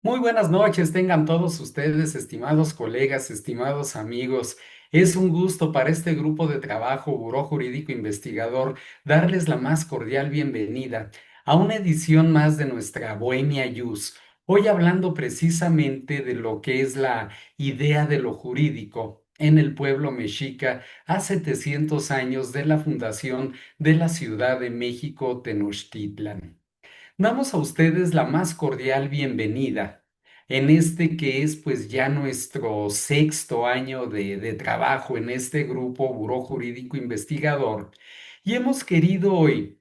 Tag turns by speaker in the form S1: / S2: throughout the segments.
S1: Muy buenas noches, tengan todos ustedes, estimados colegas, estimados amigos. Es un gusto para este grupo de trabajo, Buró Jurídico Investigador, darles la más cordial bienvenida a una edición más de nuestra Bohemia Jus. Hoy hablando precisamente de lo que es la idea de lo jurídico en el pueblo mexica a 700 años de la fundación de la Ciudad de México, Tenochtitlan. Damos a ustedes la más cordial bienvenida en este que es pues ya nuestro sexto año de trabajo en este grupo Buró Jurídico Investigador y hemos querido hoy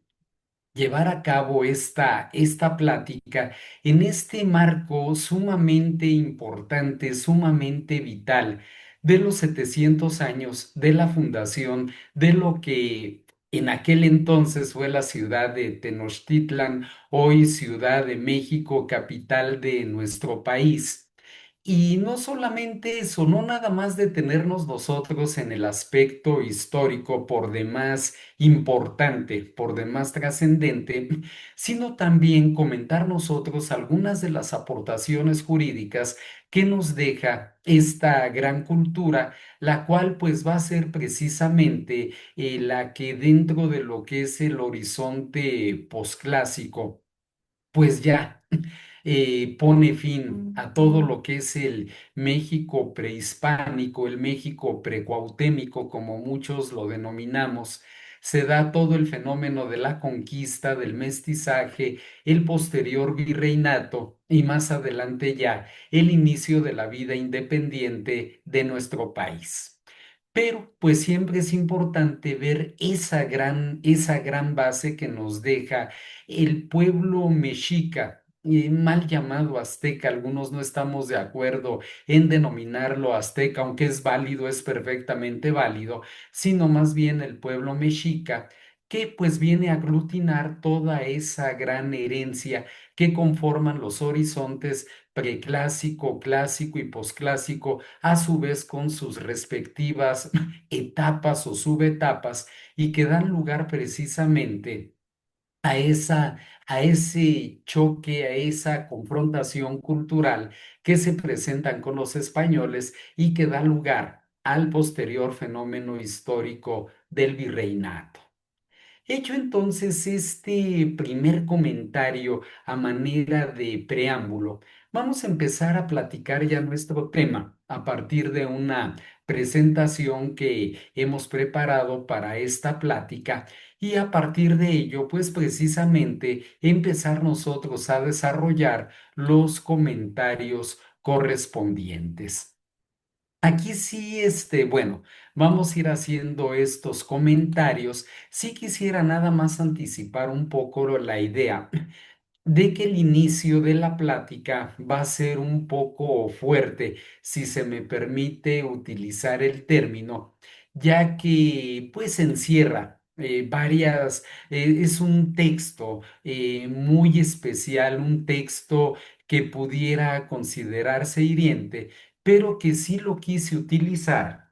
S1: llevar a cabo esta plática en este marco sumamente importante, sumamente vital de los 700 años de la fundación de lo que en aquel entonces fue la ciudad de Tenochtitlan, hoy Ciudad de México, capital de nuestro país. Y no solamente eso, no nada más detenernos nosotros en el aspecto histórico por demás importante, por demás trascendente, sino también comentar nosotros algunas de las aportaciones jurídicas que nos deja esta gran cultura, la cual pues va a ser precisamente la que dentro de lo que es el horizonte posclásico, pues ya pone fin a todo lo que es el México prehispánico, el México precuautémico, como muchos lo denominamos. Se da todo el fenómeno de la conquista, del mestizaje, el posterior virreinato y más adelante ya el inicio de la vida independiente de nuestro país. Pero pues siempre es importante ver esa gran base que nos deja el pueblo mexica, mal llamado azteca. Algunos no estamos de acuerdo en denominarlo azteca, aunque es válido, es perfectamente válido, sino más bien el pueblo mexica, que pues viene a aglutinar toda esa gran herencia que conforman los horizontes preclásico, clásico y posclásico, a su vez con sus respectivas etapas o subetapas, y que dan lugar precisamente a a ese choque, a esa confrontación cultural que se presentan con los españoles y que da lugar al posterior fenómeno histórico del virreinato. Hecho entonces este primer comentario a manera de preámbulo, vamos a empezar a platicar ya nuestro tema a partir de una presentación que hemos preparado para esta plática, y a partir de ello, pues precisamente empezar nosotros a desarrollar los comentarios correspondientes. Aquí sí, bueno, vamos a ir haciendo estos comentarios. Sí quisiera nada más anticipar un poco la idea de que el inicio de la plática va a ser un poco fuerte, si se me permite utilizar el término, ya que pues encierra es un texto muy especial, un texto que pudiera considerarse hiriente, pero que sí lo quise utilizar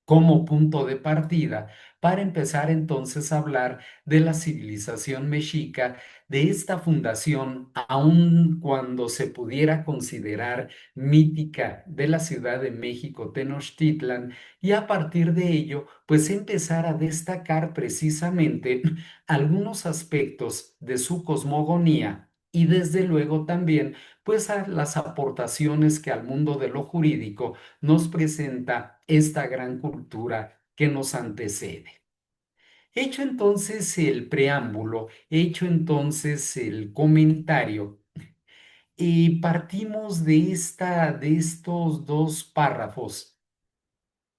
S1: como punto de partida para empezar entonces a hablar de la civilización mexica, de esta fundación, aun cuando se pudiera considerar mítica, de la Ciudad de México, Tenochtitlan, y a partir de ello, pues empezar a destacar precisamente algunos aspectos de su cosmogonía. Y desde luego también, pues a las aportaciones que al mundo de lo jurídico nos presenta esta gran cultura que nos antecede. Hecho entonces el preámbulo, hecho entonces el comentario, partimos de de estos dos párrafos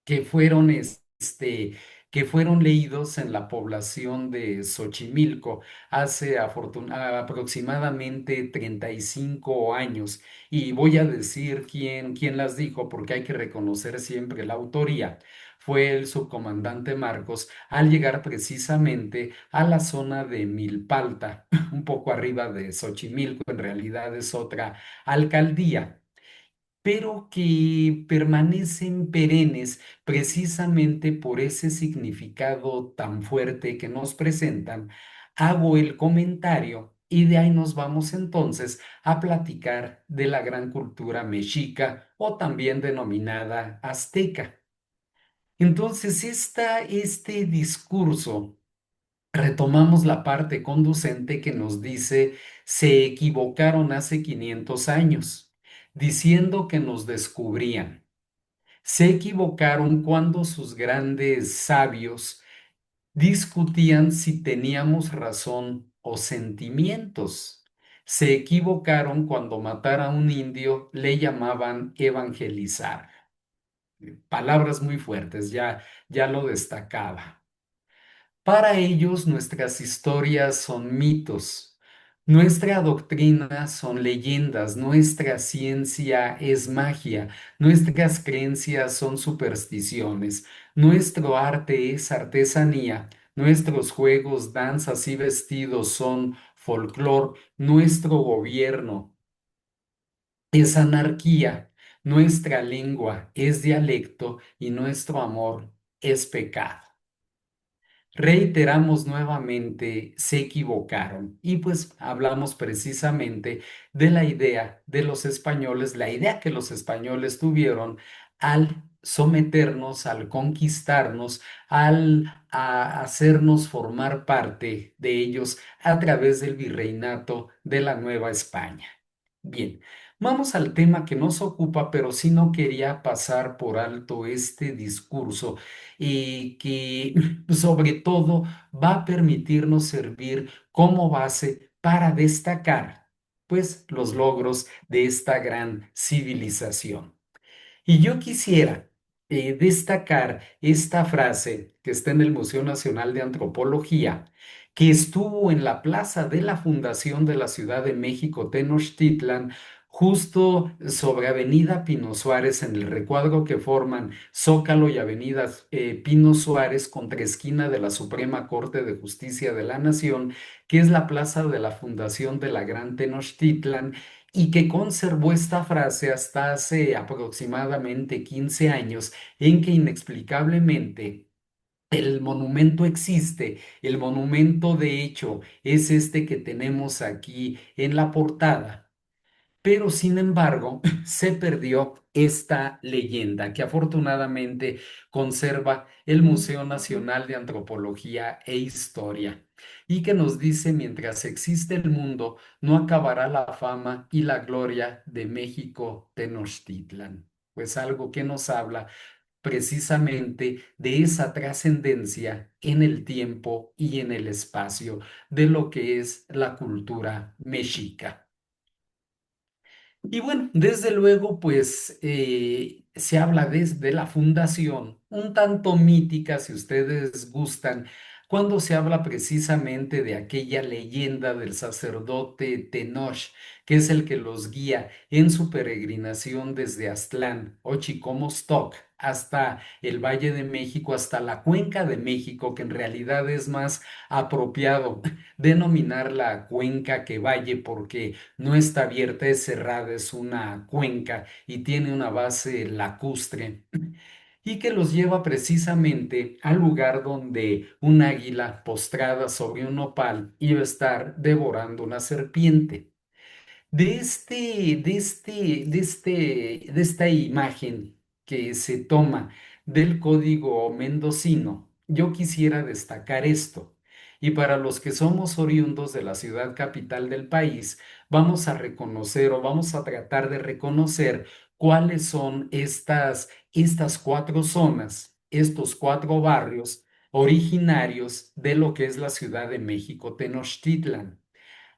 S1: que fueron que fueron leídos en la población de Xochimilco hace aproximadamente 35 años. Y voy a decir quién las dijo, porque hay que reconocer siempre la autoría. Fue el subcomandante Marcos al llegar precisamente a la zona de Milpalta, un poco arriba de Xochimilco. En realidad es otra alcaldía, pero que permanecen perennes precisamente por ese significado tan fuerte que nos presentan. Hago el comentario Y de ahí nos vamos entonces a platicar de la gran cultura mexica o también denominada azteca. Entonces, este discurso, retomamos la parte conducente que nos dice, se equivocaron hace 500 años, diciendo que nos descubrían. Se equivocaron cuando sus grandes sabios discutían si teníamos razón o sentimientos. Se equivocaron cuando matar a un indio le llamaban evangelizar. Palabras muy fuertes, ya lo destacaba. Para ellos nuestras historias son mitos, nuestra doctrina son leyendas, nuestra ciencia es magia, nuestras creencias son supersticiones, nuestro arte es artesanía, nuestros juegos, danzas y vestidos son folclor, nuestro gobierno es anarquía, nuestra lengua es dialecto y nuestro amor es pecado. Reiteramos nuevamente, se equivocaron. Y pues hablamos precisamente de la idea de los españoles, la idea que los españoles tuvieron al someternos, al conquistarnos, al hacernos formar parte de ellos a través del virreinato de la Nueva España. Bien, vamos al tema que nos ocupa, pero sí no quería pasar por alto este discurso y que sobre todo va a permitirnos servir como base para destacar, pues, los logros de esta gran civilización. Y yo quisiera destacar esta frase que está en el Museo Nacional de Antropología, que estuvo en la plaza de la Fundación de la Ciudad de México, Tenochtitlan, justo sobre Avenida Pino Suárez, en el recuadro que forman Zócalo y Avenida Pino Suárez, contra esquina de la Suprema Corte de Justicia de la Nación, que es la plaza de la Fundación de la Gran Tenochtitlan y que conservó esta frase hasta hace aproximadamente 15 años, en que inexplicablemente el monumento existe. El monumento, de hecho, es este que tenemos aquí en la portada, pero sin embargo se perdió esta leyenda que afortunadamente conserva el Museo Nacional de Antropología e Historia y que nos dice: mientras existe el mundo, no acabará la fama y la gloria de México Tenochtitlan. Pues algo que nos habla precisamente de esa trascendencia en el tiempo y en el espacio de lo que es la cultura mexica. Y bueno, desde luego, pues se habla desde la fundación, un tanto mítica, si ustedes gustan, cuando se habla precisamente de aquella leyenda del sacerdote Tenoch, que es el que los guía en su peregrinación desde Aztlán o Chicomostoc hasta el Valle de México, hasta la Cuenca de México, que en realidad es más apropiado denominarla cuenca que valle, porque no está abierta, es cerrada, es una cuenca y tiene una base lacustre y que los lleva precisamente al lugar donde un águila postrada sobre un nopal iba a estar devorando una serpiente. De esta imagen que se toma del código mendocino, yo quisiera destacar esto. Y para los que somos oriundos de la ciudad capital del país, vamos a reconocer o vamos a tratar de reconocer cuáles son estas cuatro zonas, estos cuatro barrios originarios de lo que es la Ciudad de México, Tenochtitlan.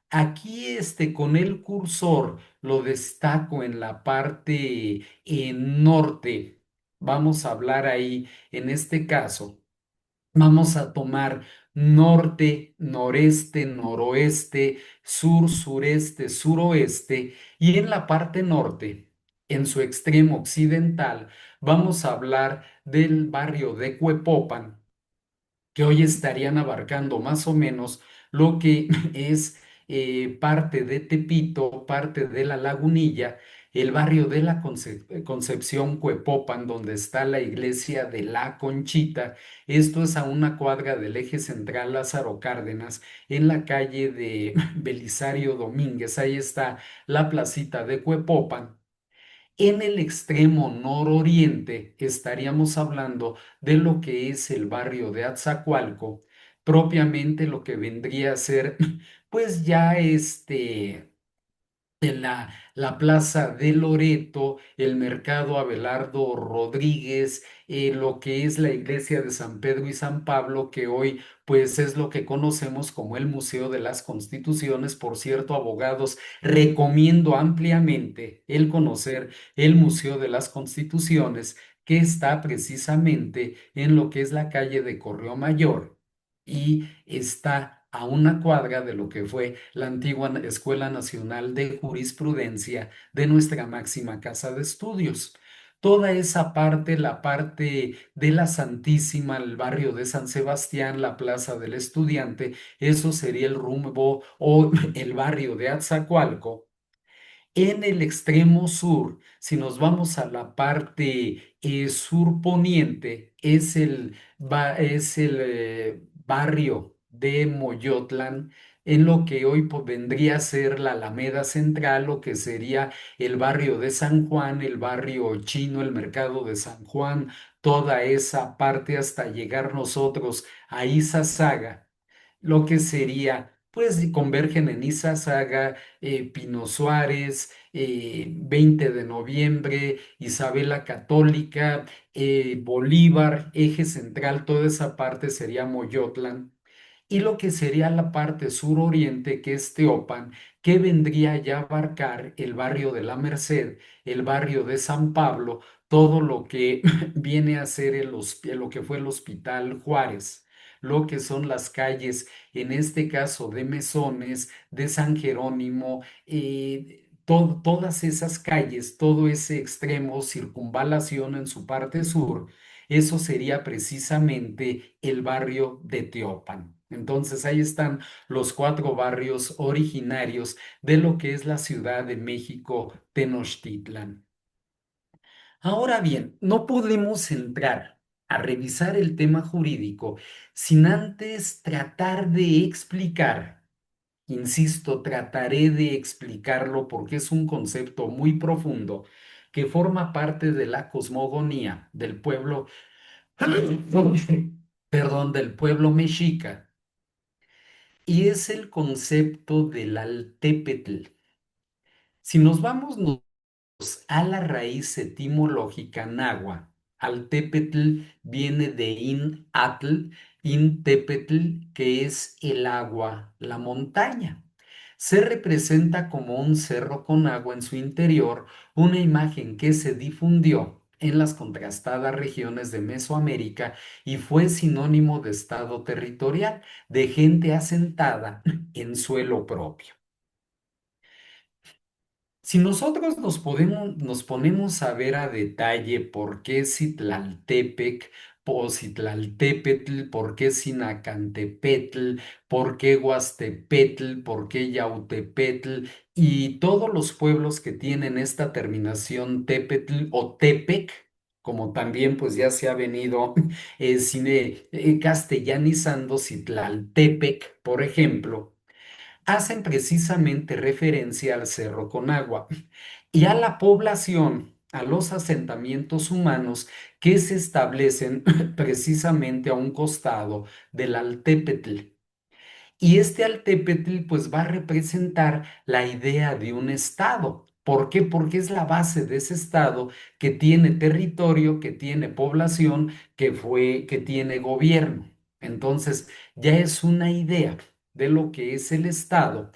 S1: Aquí con el cursor lo destaco en la parte norte. Vamos a hablar ahí, en este caso, vamos a tomar norte, noreste, noroeste, sur, sureste, suroeste y en la parte norte, en su extremo occidental, vamos a hablar del barrio de Cuepopan, que hoy estarían abarcando más o menos lo que es parte de Tepito, parte de La Lagunilla, el barrio de la Concepción Cuepopan, donde está la iglesia de la Conchita. Esto es a una cuadra del eje central Lázaro Cárdenas, en la calle de Belisario Domínguez. Ahí está la placita de Cuepopan. En el extremo nororiente estaríamos hablando de lo que es el barrio de Atzacualco, propiamente lo que vendría a ser, pues ya en la Plaza de Loreto, el Mercado Abelardo Rodríguez, lo que es la iglesia de San Pedro y San Pablo, que hoy pues es lo que conocemos como el Museo de las Constituciones. Por cierto, abogados, recomiendo ampliamente el conocer el Museo de las Constituciones, que está precisamente en lo que es la calle de Correo Mayor y está a una cuadra de lo que fue la antigua Escuela Nacional de Jurisprudencia de nuestra máxima casa de estudios. Toda esa parte, la parte de la Santísima, el barrio de San Sebastián, la Plaza del Estudiante, eso sería el rumbo o el barrio de Atzacoalco. En el extremo sur, si nos vamos a la parte sur poniente, es el barrio de Moyotlán, en lo que hoy pues, vendría a ser la Alameda Central, lo que sería el barrio de San Juan, el barrio chino, el mercado de San Juan, toda esa parte hasta llegar nosotros a Izazaga, lo que sería, pues convergen en Izazaga, Pino Suárez, 20 de noviembre, Isabela Católica, Bolívar, eje central, toda esa parte sería Moyotlán. Y lo que sería la parte suroriente, que es Teopan, que vendría ya a abarcar el barrio de la Merced, el barrio de San Pablo, todo lo que viene a ser lo que fue el Hospital Juárez, lo que son las calles, en este caso de Mesones, de San Jerónimo, todas esas calles, todo ese extremo, circunvalación en su parte sur, eso sería precisamente el barrio de Teopan. Entonces ahí están los cuatro barrios originarios de lo que es la Ciudad de México, Tenochtitlan. Ahora bien, no podemos entrar a revisar el tema jurídico sin antes tratar de explicar. Insisto, trataré de explicarlo porque es un concepto muy profundo que forma parte de la cosmogonía del pueblo, perdón, del pueblo mexica, y es el concepto del altépetl. Si nos vamos a la raíz etimológica náhuatl, altépetl viene de in-atl, in-tepetl, que es el agua, la montaña. Se representa como un cerro con agua en su interior, una imagen que se difundió en las contrastadas regiones de Mesoamérica y fue sinónimo de estado territorial, de gente asentada en suelo propio. Si nosotros nos ponemos a ver a detalle por qué Citlaltépec, o Citlaltépetl, por qué Sinacantepetl, por qué Huastepetl, por qué Yautepetl y todos los pueblos que tienen esta terminación Tepetl o Tepec, como también pues ya se ha venido castellanizando Citlaltépec, por ejemplo, hacen precisamente referencia al Cerro Conagua y a la población, a los asentamientos humanos que se establecen precisamente a un costado del Altépetl. Y este Altépetl pues va a representar la idea de un estado. ¿Por qué? Porque es la base de ese estado que tiene territorio, que tiene población, que tiene gobierno. Entonces, ya es una idea de lo que es el estado.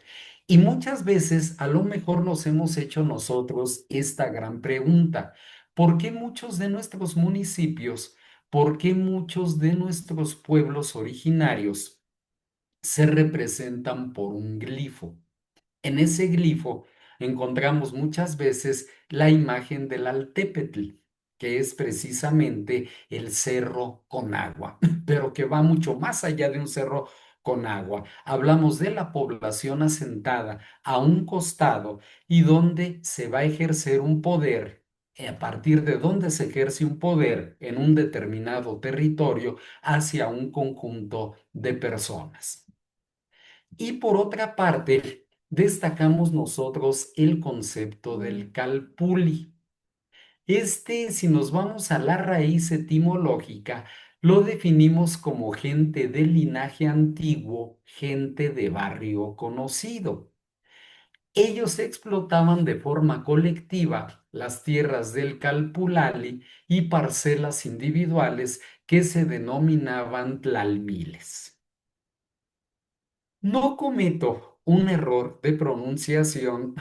S1: Y muchas veces a lo mejor nos hemos hecho nosotros esta gran pregunta. ¿Por qué muchos de nuestros municipios, por qué muchos de nuestros pueblos originarios se representan por un glifo? En ese glifo encontramos muchas veces la imagen del Altépetl, que es precisamente el cerro con agua, pero que va mucho más allá de un cerro con agua. Hablamos de la población asentada a un costado y donde se va a ejercer un poder, a partir de donde se ejerce un poder en un determinado territorio hacia un conjunto de personas. Y por otra parte, destacamos nosotros el concepto del calpuli. Si nos vamos a la raíz etimológica, lo definimos como gente de linaje antiguo, gente de barrio conocido. Ellos explotaban de forma colectiva las tierras del Calpulali y parcelas individuales que se denominaban tlalmiles. No cometo un error de pronunciación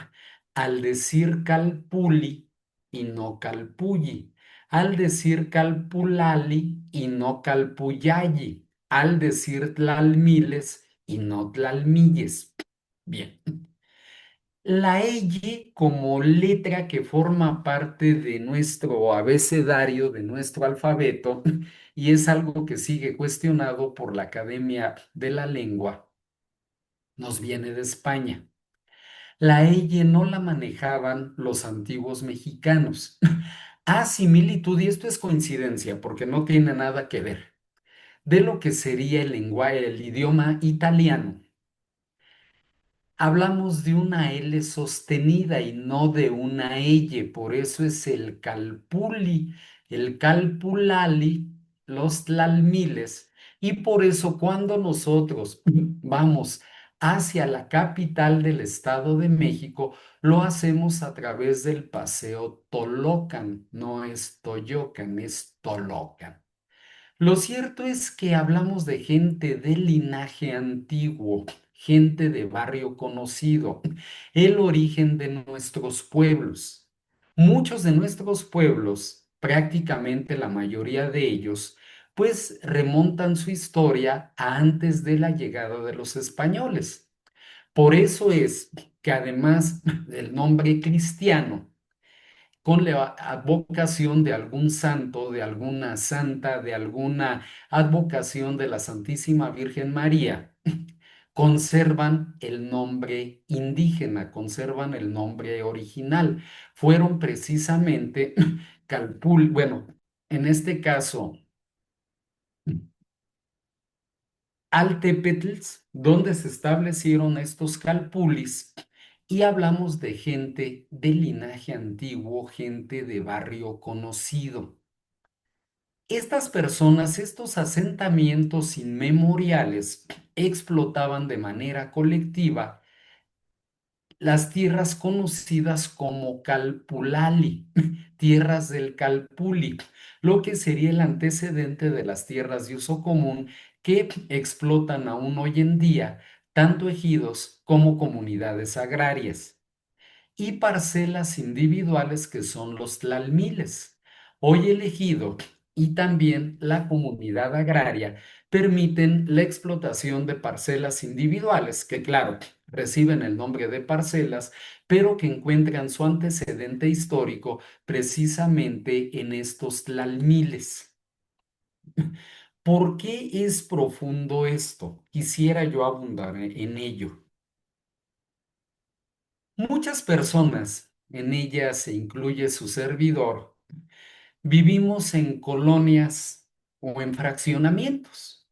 S1: al decir calpuli y no calpulli, al decir calpulali y no calpuyalli, al decir tlalmiles y no tlalmilles. Bien. La L como letra que forma parte de nuestro abecedario, de nuestro alfabeto, y es algo que sigue cuestionado por la Academia de la Lengua, nos viene de España. La L no la manejaban los antiguos mexicanos. A similitud, y esto es coincidencia porque no tiene nada que ver, de lo que sería el lenguaje, el idioma italiano. Hablamos de una L sostenida y no de una L, por eso es el calpuli, el calpulali, los tlalmiles, y por eso cuando nosotros vamos hacia la capital del Estado de México, lo hacemos a través del paseo Tolocan, no es Toyocan, es Tolocan. Lo cierto es que hablamos de gente de linaje antiguo, gente de barrio conocido, el origen de nuestros pueblos. Muchos de nuestros pueblos, prácticamente la mayoría de ellos, pues remontan su historia a antes de la llegada de los españoles. Por eso es que además del nombre cristiano, con la advocación de algún santo, de alguna santa, de alguna advocación de la Santísima Virgen María, conservan el nombre indígena, conservan el nombre original. Fueron precisamente bueno, en este caso, Altepetls, donde se establecieron estos calpulis, y hablamos de gente de linaje antiguo, gente de barrio conocido. Estas personas, estos asentamientos inmemoriales, explotaban de manera colectiva las tierras conocidas como Calpulali, tierras del Calpuli, lo que sería el antecedente de las tierras de uso común que explotan aún hoy en día tanto ejidos como comunidades agrarias y parcelas individuales que son los tlalmiles. Hoy el ejido y también la comunidad agraria permiten la explotación de parcelas individuales que, claro, reciben el nombre de parcelas, pero que encuentran su antecedente histórico precisamente en estos tlalmiles. ¿Por qué es profundo esto? Quisiera yo abundar en ello. Muchas personas, en ellas se incluye su servidor, vivimos en colonias o en fraccionamientos.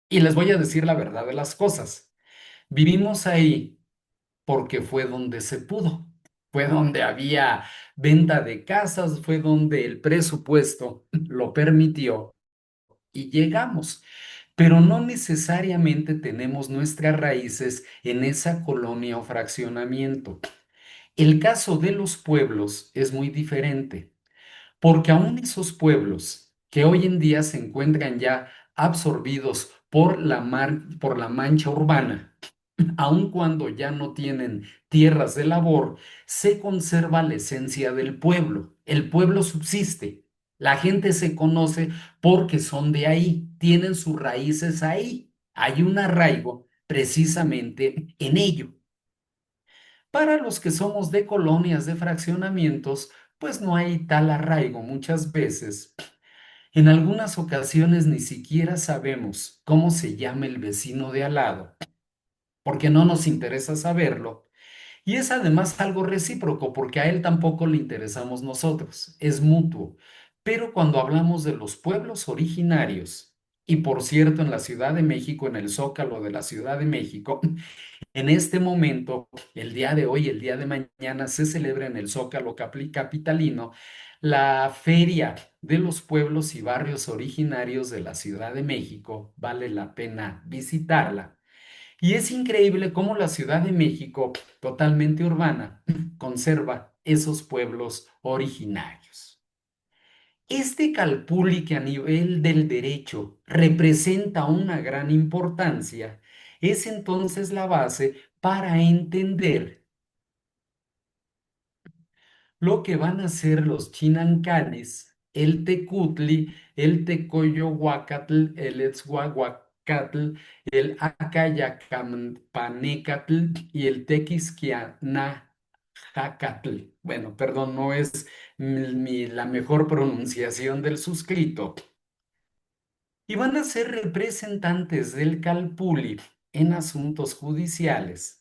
S1: Y les voy a decir la verdad de las cosas. Vivimos ahí porque fue donde se pudo, fue donde había venta de casas, fue donde el presupuesto lo permitió y llegamos. Pero no necesariamente tenemos nuestras raíces en esa colonia o fraccionamiento. El caso de los pueblos es muy diferente, porque aún esos pueblos que hoy en día se encuentran ya absorbidos por por la mancha urbana, aun cuando ya no tienen tierras de labor, se conserva la esencia del pueblo. El pueblo subsiste. La gente se conoce porque son de ahí, tienen sus raíces ahí. Hay un arraigo precisamente en ello. Para los que somos de colonias, de fraccionamientos, pues no hay tal arraigo muchas veces. En algunas ocasiones ni siquiera sabemos cómo se llama el vecino de al lado, porque no nos interesa saberlo. Y es además algo recíproco, porque a él tampoco le interesamos nosotros, es mutuo. Pero cuando hablamos de los pueblos originarios, y por cierto, en la Ciudad de México, en el Zócalo de la Ciudad de México, en este momento, el día de hoy, el día de mañana, se celebra en el Zócalo capitalino la Feria de los Pueblos y Barrios Originarios de la Ciudad de México. Vale la pena visitarla. Y es increíble cómo la Ciudad de México, totalmente urbana, conserva esos pueblos originarios. Este calpulli que a nivel del derecho representa una gran importancia, es entonces la base para entender lo que van a ser los chinancanes, el tecutli, el tecoyohuacatl, el etzhuahuacatl, el acayacapanecatl y el tequisquianajacatl. Bueno, perdón, no es la mejor pronunciación del suscrito, y van a ser representantes del Calpulli en asuntos judiciales.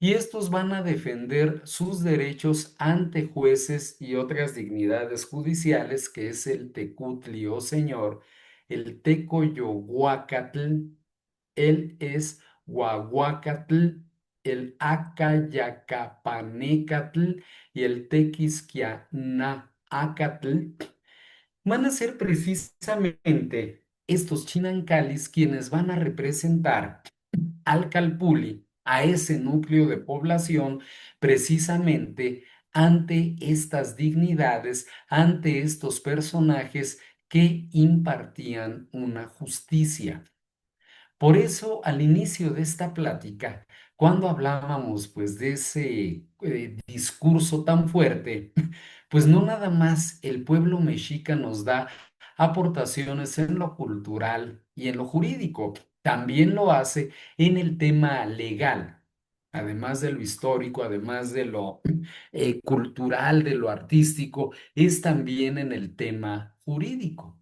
S1: Y estos van a defender sus derechos ante jueces y otras dignidades judiciales, que es el Tecutli o señor, el Tecoyohuacatl, el es Huahuacatl, el Acayacapanecatl y el Tequisquianácatl. Van a ser precisamente estos chinancalis quienes van a representar al Calpulli, a ese núcleo de población, precisamente ante estas dignidades, ante estos personajes que impartían una justicia. Por eso, al inicio de esta plática, cuando hablábamos pues de ese discurso tan fuerte, pues no nada más el pueblo mexica nos da aportaciones en lo cultural y en lo jurídico, también lo hace en el tema legal, además de lo histórico, además de lo cultural, de lo artístico, es también en el tema jurídico.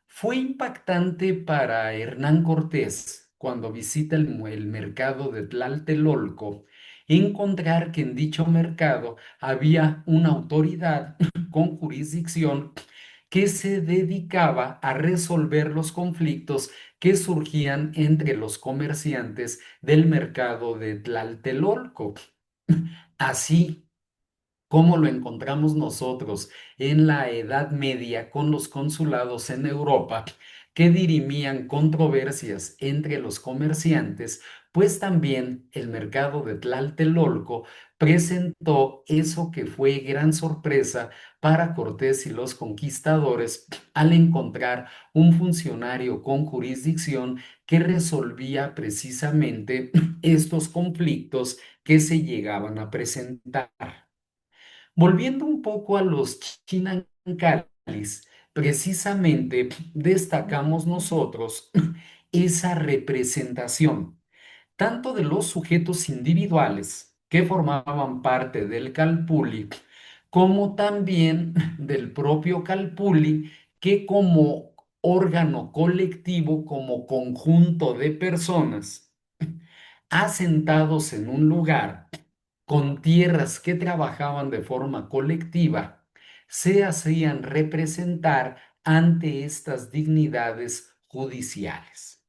S1: Fue impactante para Hernán Cortés cuando visita el mercado de Tlaltelolco encontrar que en dicho mercado había una autoridad con jurisdicción que se dedicaba a resolver los conflictos que surgían entre los comerciantes del mercado de Tlaltelolco. Así como lo encontramos nosotros en la Edad Media con los consulados en Europa que dirimían controversias entre los comerciantes, pues también el mercado de Tlaltelolco presentó eso que fue gran sorpresa para Cortés y los conquistadores al encontrar un funcionario con jurisdicción que resolvía precisamente estos conflictos que se llegaban a presentar. Volviendo un poco a los chinancalis, precisamente destacamos nosotros esa representación, tanto de los sujetos individuales que formaban parte del Calpulli, como también del propio Calpulli, que como órgano colectivo, como conjunto de personas asentados en un lugar, con tierras que trabajaban de forma colectiva, se hacían representar ante estas dignidades judiciales.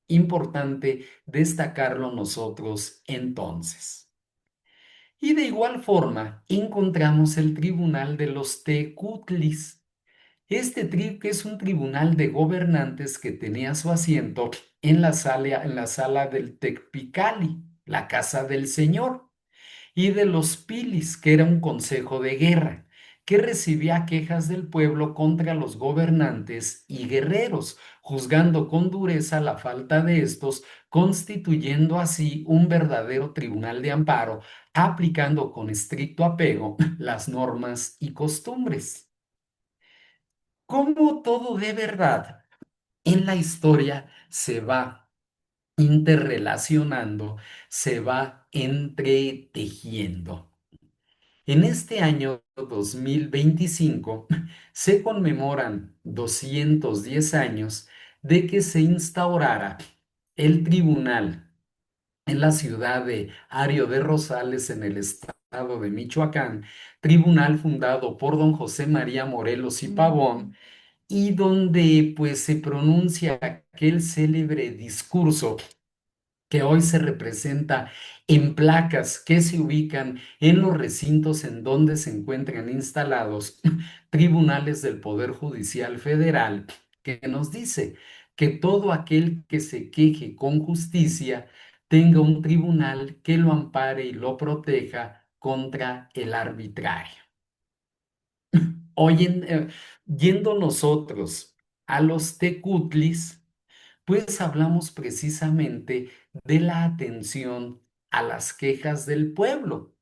S1: Importante destacarlo nosotros entonces. Y de igual forma encontramos el Tribunal de los Tecutlis. Que es un tribunal de gobernantes que tenía su asiento en la sala del Tecpicali, la casa del señor, y de los Pilis, que era un consejo de guerra, que recibía quejas del pueblo contra los gobernantes y guerreros, juzgando con dureza la falta de estos, constituyendo así un verdadero tribunal de amparo, aplicando con estricto apego las normas y costumbres. Como todo de verdad en la historia se va interrelacionando, se va entretejiendo. En este año 2025 se conmemoran 210 años de que se instaurara el tribunal en la ciudad de Ario de Rosales, en el estado de Michoacán, tribunal fundado por don José María Morelos y Pavón, y donde pues se pronuncia aquel célebre discurso que hoy se representa en placas que se ubican en los recintos en donde se encuentran instalados tribunales del Poder Judicial Federal, que nos dice que todo aquel que se queje con justicia tenga un tribunal que lo ampare y lo proteja contra el arbitrario. Hoy yendo nosotros a los tecutlis, pues hablamos precisamente de la atención a las quejas del pueblo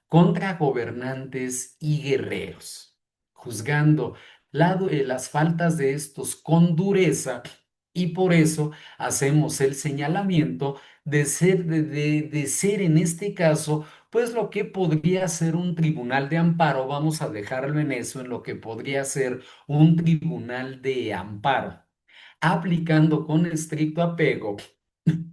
S1: contra gobernantes y guerreros, juzgando las faltas de estos con dureza, y por eso hacemos el señalamiento de ser en este caso, pues lo que podría ser un tribunal de amparo, vamos a dejarlo en eso, en lo que podría ser un tribunal de amparo, aplicando con estricto apego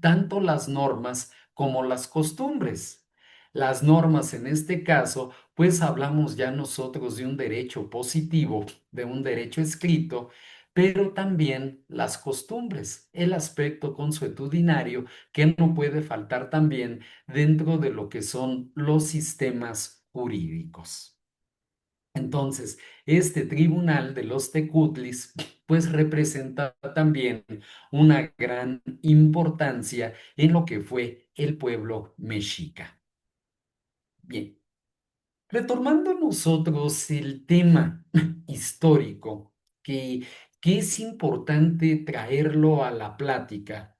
S1: tanto las normas como las costumbres. Las normas en este caso, pues hablamos ya nosotros de un derecho positivo, de un derecho escrito, pero también las costumbres, el aspecto consuetudinario que no puede faltar también dentro de lo que son los sistemas jurídicos. Entonces, este tribunal de los tecutlis, pues representa también una gran importancia en lo que fue el pueblo mexica. Bien, retomando nosotros el tema histórico, que, que es importante traerlo a la plática.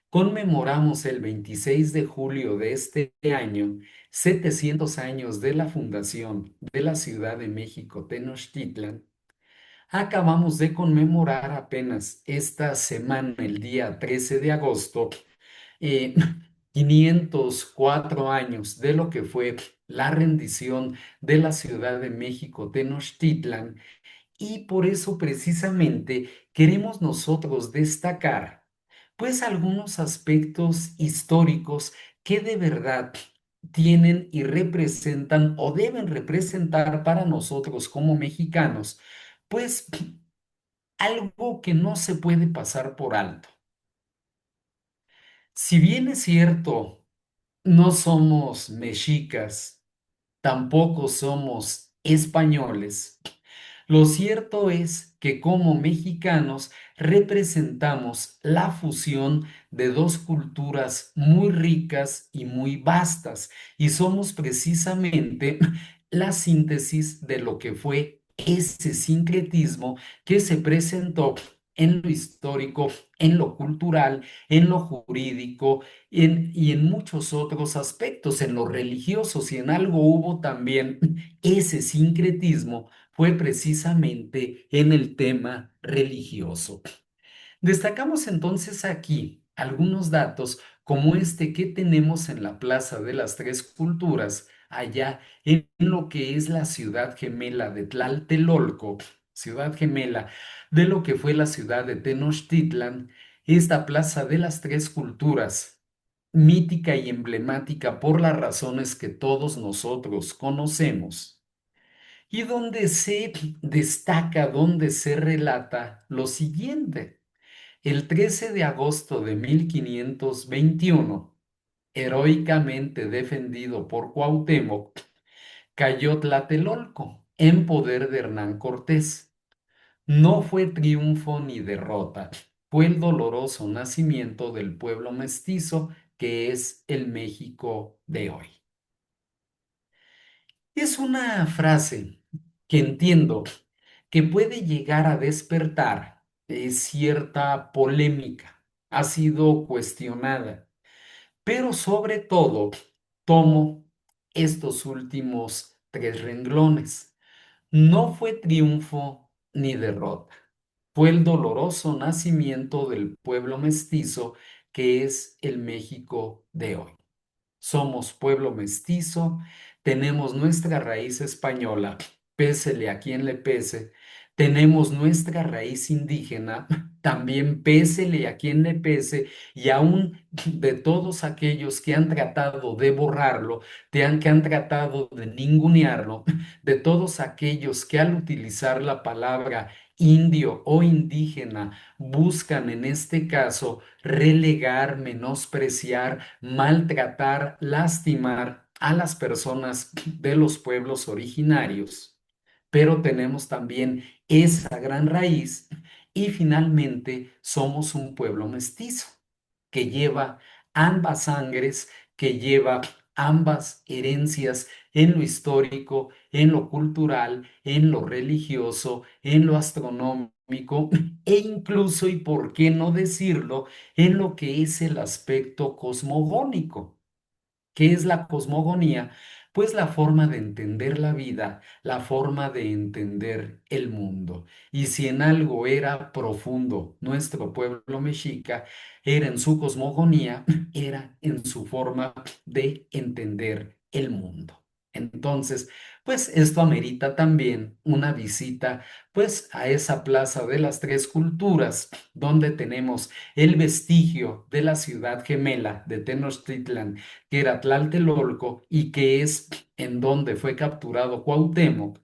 S1: Conmemoramos el 26 de julio de este año 700 años de la fundación de la Ciudad de México, Tenochtitlan. Acabamos de conmemorar apenas esta semana, el día 13 de agosto, eh, 504 años de lo que fue la rendición de la Ciudad de México, Tenochtitlan, y por eso precisamente queremos nosotros destacar pues algunos aspectos históricos que de verdad tienen y representan o deben representar para nosotros como mexicanos, pues algo que no se puede pasar por alto. Si bien es cierto, no somos mexicas, tampoco somos españoles. Lo cierto es que como mexicanos representamos la fusión de dos culturas muy ricas y muy vastas, y somos precisamente la síntesis de lo que fue ese sincretismo que se presentó en lo histórico, en lo cultural, en lo jurídico y en muchos otros aspectos, en lo religioso. Si en algo hubo también ese sincretismo, fue precisamente en el tema religioso. Destacamos entonces aquí algunos datos como este que tenemos en la Plaza de las Tres Culturas, allá en lo que es la ciudad gemela de Tlaltelolco, ciudad gemela de lo que fue la ciudad de Tenochtitlan, esta Plaza de las Tres Culturas, mítica y emblemática por las razones que todos nosotros conocemos, y donde se destaca, donde se relata lo siguiente. El 13 de agosto de 1521, heroicamente defendido por Cuauhtémoc, cayó Tlatelolco en poder de Hernán Cortés. No fue triunfo ni derrota, fue el doloroso nacimiento del pueblo mestizo que es el México de hoy. Es una frase que entiendo que puede llegar a despertar cierta polémica, ha sido cuestionada, pero sobre todo tomo estos últimos tres renglones. No fue triunfo ni derrota, fue el doloroso nacimiento del pueblo mestizo que es el México de hoy. Somos pueblo mestizo, tenemos nuestra raíz española, pésele a quien le pese, tenemos nuestra raíz indígena, también pésele a quien le pese, y aún de todos aquellos que han tratado de borrarlo, que han tratado de ningunearlo, de todos aquellos que al utilizar la palabra indio o indígena buscan en este caso relegar, menospreciar, maltratar, lastimar a las personas de los pueblos originarios. Pero tenemos también esa gran raíz y finalmente somos un pueblo mestizo que lleva ambas sangres, que lleva ambas herencias en lo histórico, en lo cultural, en lo religioso, en lo astronómico e incluso, y por qué no decirlo, en lo que es el aspecto cosmogónico. ¿Qué es la cosmogonía? Pues la forma de entender la vida, la forma de entender el mundo. Y si en algo era profundo nuestro pueblo mexica, era en su cosmogonía, era en su forma de entender el mundo. Entonces, pues esto amerita también una visita, pues a esa plaza de las tres culturas, donde tenemos el vestigio de la ciudad gemela de Tenochtitlan, que era Tlatelolco y que es en donde fue capturado Cuauhtémoc,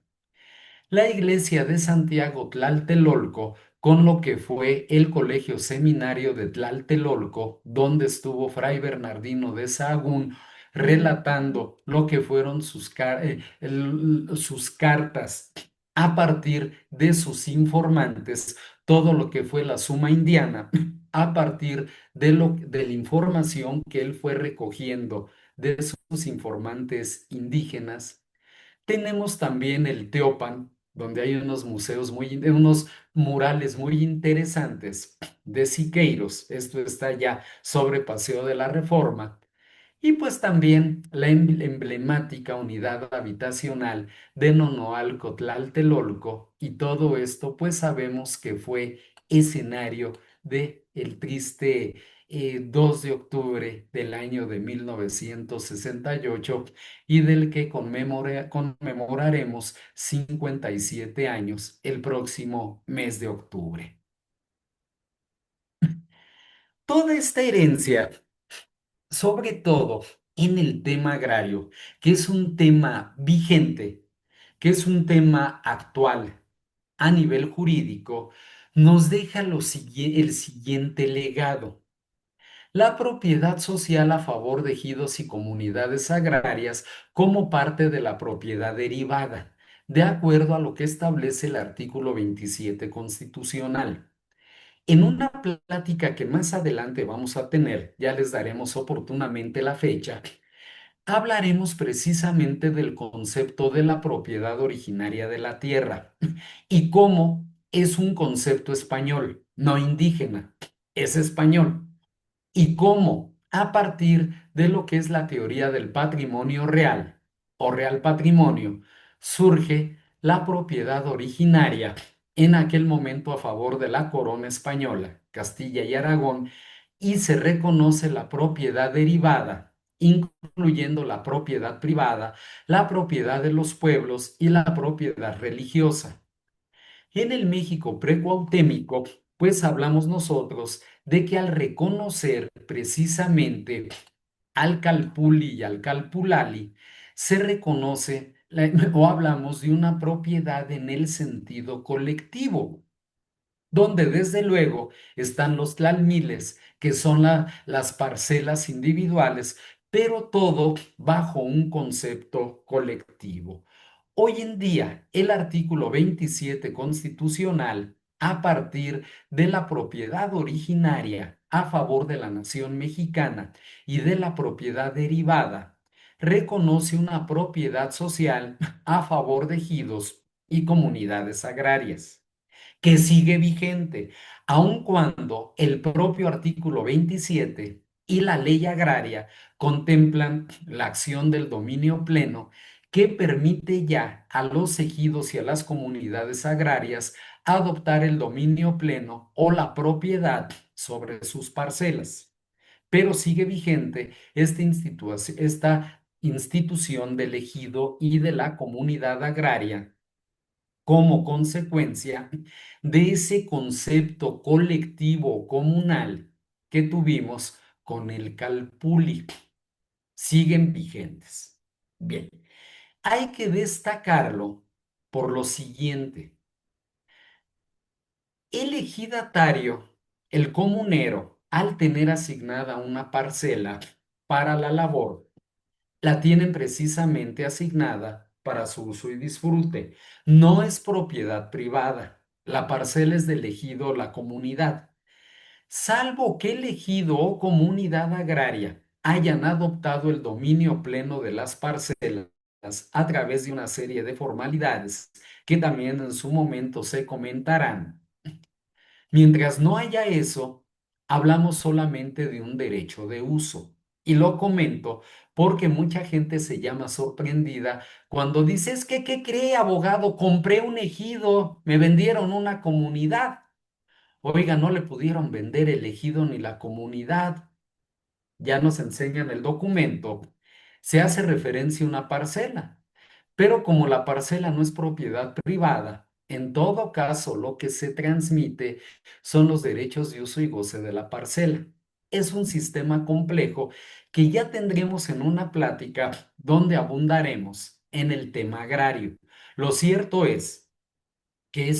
S1: la iglesia de Santiago Tlatelolco, con lo que fue el colegio seminario de Tlatelolco, donde estuvo Fray Bernardino de Sahagún relatando lo que fueron sus cartas a partir de sus informantes, todo lo que fue la suma indiana, a partir de la información que él fue recogiendo de sus informantes indígenas. Tenemos también el Teopan, donde hay unos museos unos murales muy interesantes de Siqueiros. Esto está ya sobre Paseo de la Reforma. Y pues también la emblemática unidad habitacional de Nonoalco Tlatelolco, y todo esto pues sabemos que fue escenario de el triste 2 de octubre del año de 1968 y del que conmemoraremos 57 años el próximo mes de octubre. Toda esta herencia, sobre todo en el tema agrario, que es un tema vigente, que es un tema actual a nivel jurídico, nos deja el siguiente legado. La propiedad social a favor de ejidos y comunidades agrarias como parte de la propiedad derivada, de acuerdo a lo que establece el artículo 27 constitucional. En una plática que más adelante vamos a tener, ya les daremos oportunamente la fecha, hablaremos precisamente del concepto de la propiedad originaria de la tierra y cómo es un concepto español, no indígena, es español, y cómo a partir de lo que es la teoría del patrimonio real o real patrimonio surge la propiedad originaria en aquel momento a favor de la corona española, Castilla y Aragón, y se reconoce la propiedad derivada, incluyendo la propiedad privada, la propiedad de los pueblos y la propiedad religiosa. En el México precuautémico, pues hablamos nosotros de que al reconocer precisamente al Calpulli y al Calpulali, se reconoce o hablamos de una propiedad en el sentido colectivo, donde desde luego están los tlalmiles, que son las parcelas individuales, pero todo bajo un concepto colectivo. Hoy en día, el artículo 27 constitucional, a partir de la propiedad originaria a favor de la nación mexicana y de la propiedad derivada, reconoce una propiedad social a favor de ejidos y comunidades agrarias que sigue vigente, aun cuando el propio artículo 27 y la ley agraria contemplan la acción del dominio pleno que permite ya a los ejidos y a las comunidades agrarias adoptar el dominio pleno o la propiedad sobre sus parcelas. Pero sigue vigente esta institución del ejido y de la comunidad agraria como consecuencia de ese concepto colectivo comunal que tuvimos con el Calpulli. Siguen vigentes. Bien, hay que destacarlo por lo siguiente. El ejidatario, el comunero, al tener asignada una parcela para la labor, la tienen precisamente asignada para su uso y disfrute. No es propiedad privada. La parcela es del ejido o la comunidad. Salvo que el ejido o comunidad agraria hayan adoptado el dominio pleno de las parcelas a través de una serie de formalidades que también en su momento se comentarán. Mientras no haya eso, hablamos solamente de un derecho de uso. Y lo comento porque mucha gente se llama sorprendida cuando dice, es que, ¿qué cree, abogado? Compré un ejido, me vendieron una comunidad. Oiga, no le pudieron vender el ejido ni la comunidad. Ya nos enseñan el documento. Se hace referencia a una parcela. Pero como la parcela no es propiedad privada, en todo caso lo que se transmite son los derechos de uso y goce de la parcela. Es un sistema complejo que ya tendremos en una plática donde abundaremos en el tema agrario. Lo cierto es que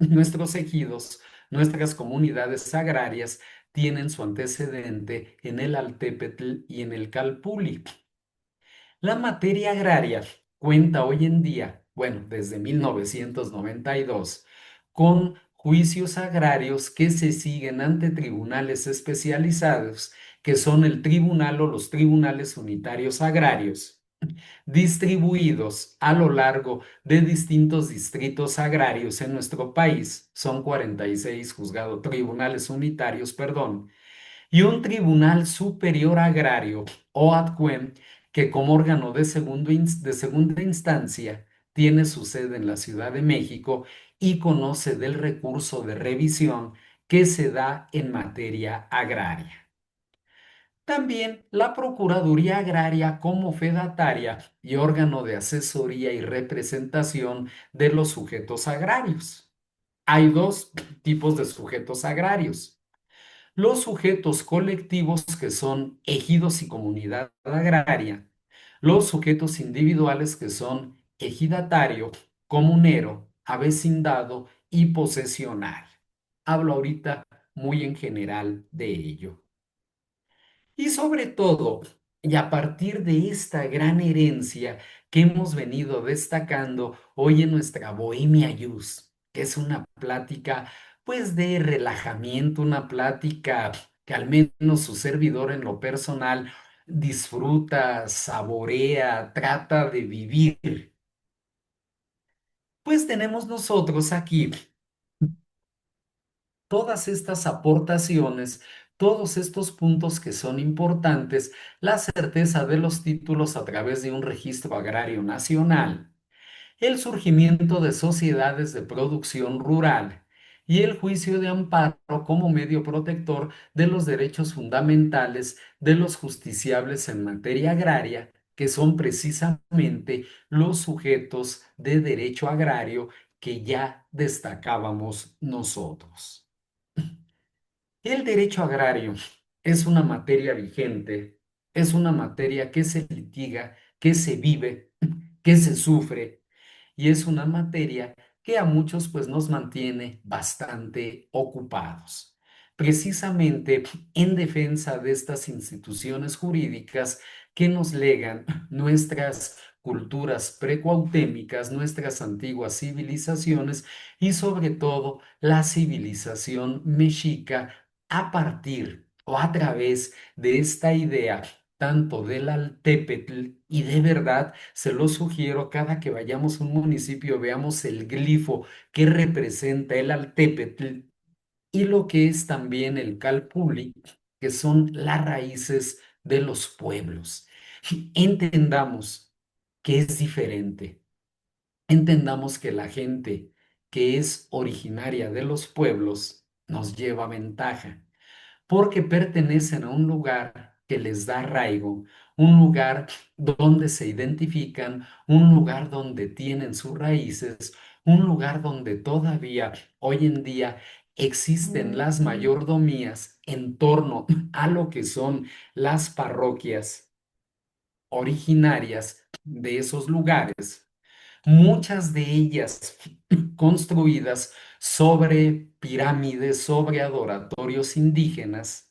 S1: nuestros ejidos, nuestras comunidades agrarias, tienen su antecedente en el Altépetl y en el Calpulli. La materia agraria cuenta hoy en día, bueno, desde 1992, con juicios agrarios que se siguen ante tribunales especializados, que son el tribunal o los tribunales unitarios agrarios, distribuidos a lo largo de distintos distritos agrarios en nuestro país. Son 46 juzgados, tribunales unitarios, perdón, y un tribunal superior agrario o ADCUEM que como órgano de segunda instancia tiene su sede en la Ciudad de México y conoce del recurso de revisión que se da en materia agraria. También la Procuraduría Agraria como fedataria y órgano de asesoría y representación de los sujetos agrarios. Hay dos tipos de sujetos agrarios: los sujetos colectivos, que son ejidos y comunidad agraria; los sujetos individuales, que son ejidatario, comunero, avecindado y posesional. Hablo ahorita muy en general de ello. Y sobre todo, y a partir de esta gran herencia que hemos venido destacando hoy en nuestra Bohemia Yus, que es una plática pues de relajamiento, una plática que al menos su servidor en lo personal disfruta, saborea, trata de vivir. Pues tenemos nosotros aquí todas estas aportaciones, todos estos puntos que son importantes: la certeza de los títulos a través de un registro agrario nacional, el surgimiento de sociedades de producción rural y el juicio de amparo como medio protector de los derechos fundamentales de los justiciables en materia agraria, que son precisamente los sujetos de derecho agrario que ya destacábamos nosotros. El derecho agrario es una materia vigente, es una materia que se litiga, que se vive, que se sufre, y es una materia que a muchos pues nos mantiene bastante ocupados. Precisamente en defensa de estas instituciones jurídicas que nos legan nuestras culturas precuautémicas, nuestras antiguas civilizaciones y sobre todo la civilización mexica, a partir o a través de esta idea tanto del Altépetl, y de verdad se lo sugiero, cada que vayamos a un municipio veamos el glifo que representa el Altépetl y lo que es también el Calpulli, que son las raíces de los pueblos. Entendamos que es diferente. Entendamos que la gente que es originaria de los pueblos nos lleva ventaja porque pertenecen a un lugar que les da arraigo, un lugar donde se identifican, un lugar donde tienen sus raíces, un lugar donde todavía hoy en día existen las mayordomías en torno a lo que son las parroquias originarias de esos lugares, muchas de ellas construidas sobre pirámides, sobre adoratorios indígenas.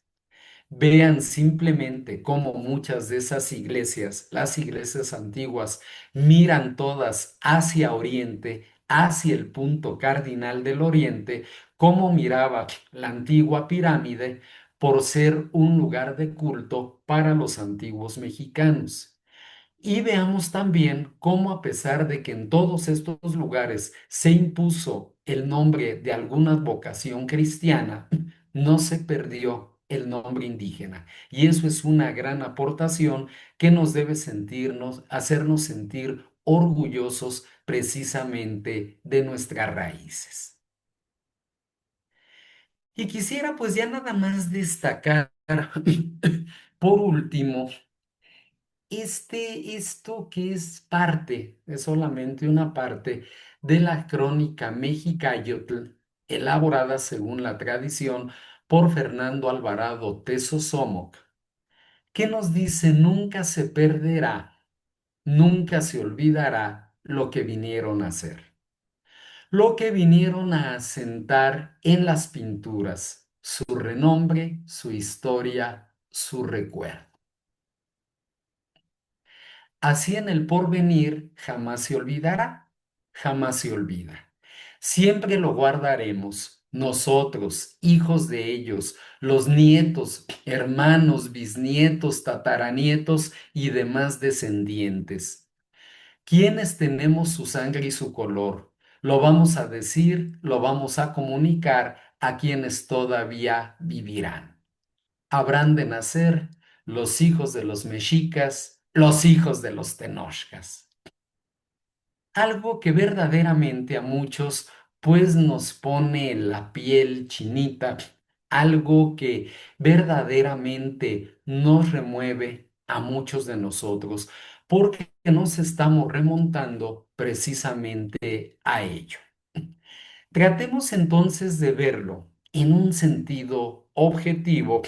S1: Vean simplemente cómo muchas de esas iglesias, las iglesias antiguas, miran todas hacia oriente, hacia el punto cardinal del oriente, como miraba la antigua pirámide por ser un lugar de culto para los antiguos mexicanos. Y veamos también cómo a pesar de que en todos estos lugares se impuso el nombre de alguna vocación cristiana, no se perdió el nombre indígena. Y eso es una gran aportación que nos debe hacernos sentir orgullosos precisamente de nuestras raíces. Y quisiera pues ya nada más destacar, por último, esto que es solamente una parte de la crónica mexicayotl, elaborada según la tradición por Fernando Alvarado Tesosomoc, que nos dice: nunca se perderá, nunca se olvidará lo que vinieron a hacer, lo que vinieron a asentar en las pinturas, su renombre, su historia, su recuerdo. Así en el porvenir jamás se olvidará, jamás se olvida. Siempre lo guardaremos, nosotros, hijos de ellos, los nietos, hermanos, bisnietos, tataranietos y demás descendientes. Quienes tenemos su sangre y su color, lo vamos a decir, lo vamos a comunicar a quienes todavía vivirán. Habrán de nacer los hijos de los mexicas, los hijos de los tenochcas. Algo que verdaderamente a muchos pues nos pone la piel chinita, algo que verdaderamente nos remueve a muchos de nosotros, porque nos estamos remontando precisamente a ello. Tratemos entonces de verlo en un sentido objetivo,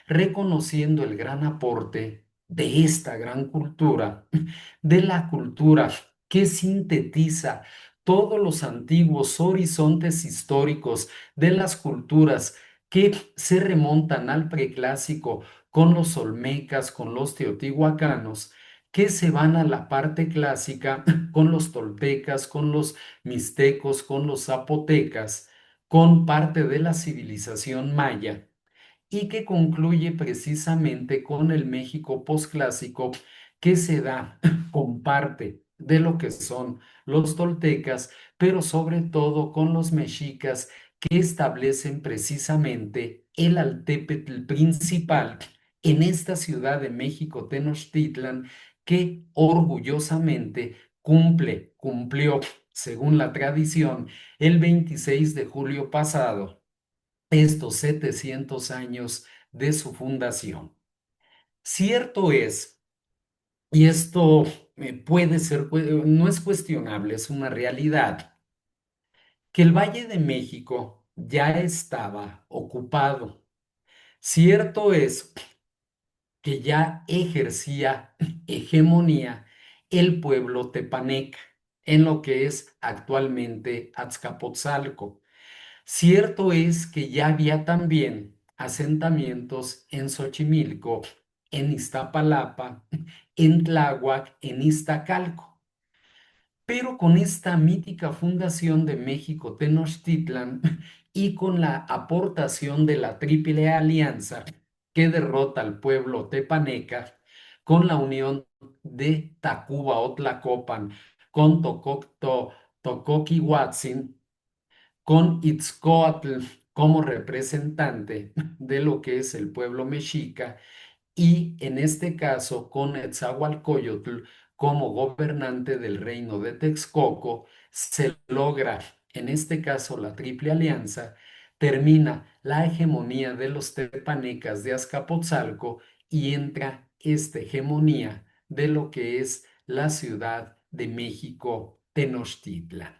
S1: reconociendo el gran aporte de esta gran cultura, de la cultura que sintetiza todos los antiguos horizontes históricos de las culturas que se remontan al preclásico con los olmecas, con los teotihuacanos, que se van a la parte clásica con los toltecas, con los mixtecos, con los zapotecas, con parte de la civilización maya y que concluye precisamente con el México posclásico que se da con parte de lo que son los toltecas, pero sobre todo con los mexicas que establecen precisamente el Altépetl principal en esta ciudad de México, Tenochtitlan, que orgullosamente cumplió, según la tradición, el 26 de julio pasado, estos 700 años de su fundación. Cierto es, y esto no es cuestionable, es una realidad, que el Valle de México ya estaba ocupado. Cierto es que ya ejercía hegemonía el pueblo tepaneca en lo que es actualmente Azcapotzalco. Cierto es que ya había también asentamientos en Xochimilco, en Iztapalapa, en Tláhuac, en Iztacalco. Pero con esta mítica fundación de México Tenochtitlan y con la aportación de la Triple Alianza que derrota al pueblo tepaneca, con la unión de Tacuba o Tlacopan con Tocoquihuatzin, con Itzcoatl como representante de lo que es el pueblo mexica y en este caso con Netzahualcóyotl como gobernante del reino de Texcoco, se logra en este caso la Triple Alianza, termina la hegemonía de los tepanecas de Azcapotzalco y entra esta hegemonía de lo que es la Ciudad de México, Tenochtitlan.